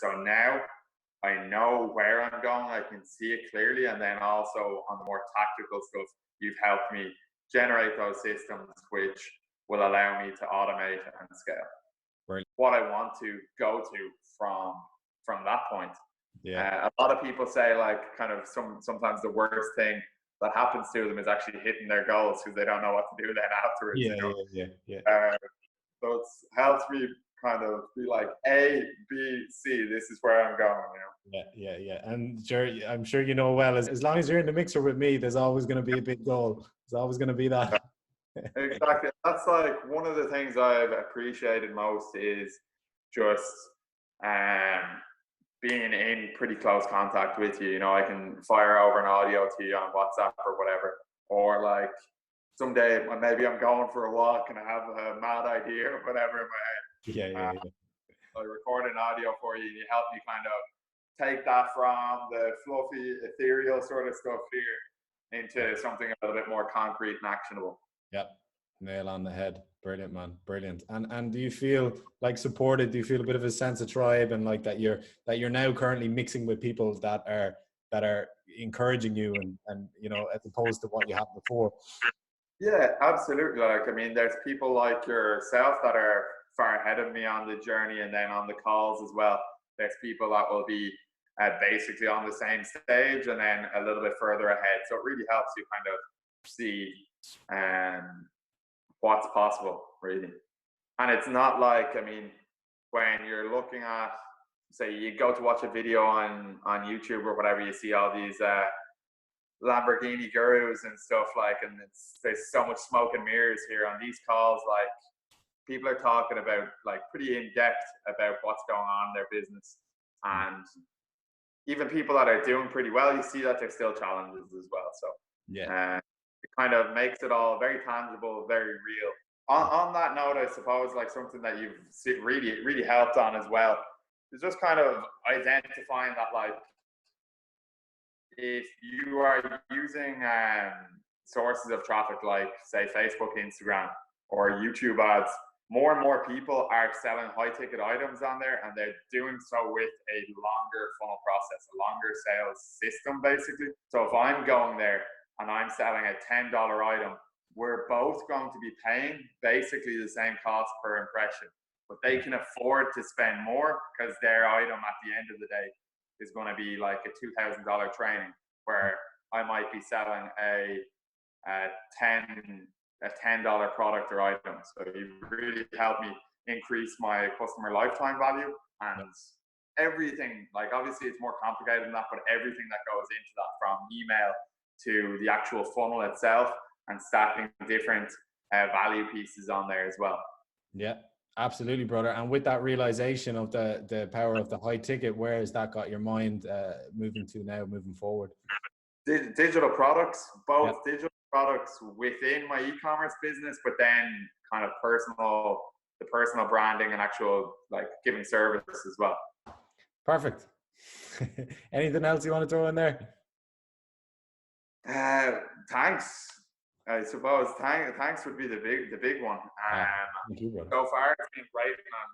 So now I know where I'm going, I can see it clearly. And then also on the more tactical stuff, you've helped me generate those systems which will allow me to automate and scale. Right. What I want to go to from that point. Yeah. A lot of people say like kind of sometimes the worst thing that happens to them is actually hitting their goals because they don't know what to do then afterwards. Yeah, You know? yeah. So it helps me kind of be like A, B, C. This is where I'm going. You know? Yeah. And sure, I'm sure you know well. As long as you're in the mixer with me, there's always going to be a big goal. There's always going to be that. Exactly. That's like one of the things I've appreciated most is just being in pretty close contact with you. You know, I can fire over an audio to you on WhatsApp or whatever, or like someday maybe I'm going for a walk and I have a mad idea or whatever in my head. Yeah. I record an audio for you and you help me kind of take that from the fluffy, ethereal sort of stuff here into something a little bit more concrete and actionable. Yep. Nail on the head. Brilliant, man. Brilliant. And do you feel like supported? Do you feel a bit of a sense of tribe and like that you're now currently mixing with people that are encouraging you and you know, as opposed to what you had before? Yeah, absolutely. Like, I mean, there's people like yourself that are far ahead of me on the journey and then on the calls as well. There's people that will be basically on the same stage and then a little bit further ahead. So it really helps you kind of see what's possible, really. And it's not like, I mean, when you're looking at, say, you go to watch a video on YouTube or whatever, you see all these Lamborghini gurus and stuff like, and there's so much smoke and mirrors here on these calls. Like, people are talking about like pretty in depth about what's going on in their business, and even people that are doing pretty well, you see that there's still challenges as well. So it kind of makes it all very tangible, very real. On that note, I suppose like something that you've really helped on as well is just kind of identifying that, like, if you are using sources of traffic like, say, Facebook, Instagram, or YouTube ads, more and more people are selling high ticket items on there, and they're doing so with a longer funnel process, a longer sales system, basically. So if I'm going there and I'm selling a $10 item, we're both going to be paying basically the same cost per impression, but they can afford to spend more because their item at the end of the day is going to be like a $2,000 training, where I might be selling a $10 product or item. So you really helped me increase my customer lifetime value, and everything, like, obviously it's more complicated than that, but everything that goes into that, from email to the actual funnel itself, and stacking different value pieces on there as well. Yeah, absolutely, brother. And with that realization of the power of the high ticket, where has that got your mind moving to now, moving forward? Digital products, both digital products within my e-commerce business, but then kind of the personal branding and actual, like, giving service as well. Perfect. Anything else you want to throw in there? Thanks. I suppose thanks would be the big one. Thank you, brother. So far it's been great, and I'm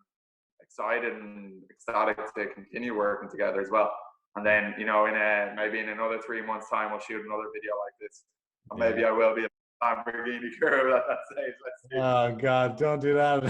excited and ecstatic to continue working together as well. And then, you know, maybe in another 3 months' time, we'll shoot another video like this, or maybe I will be a Lamborghini guru at that stage. Let's see. Oh God, don't do that.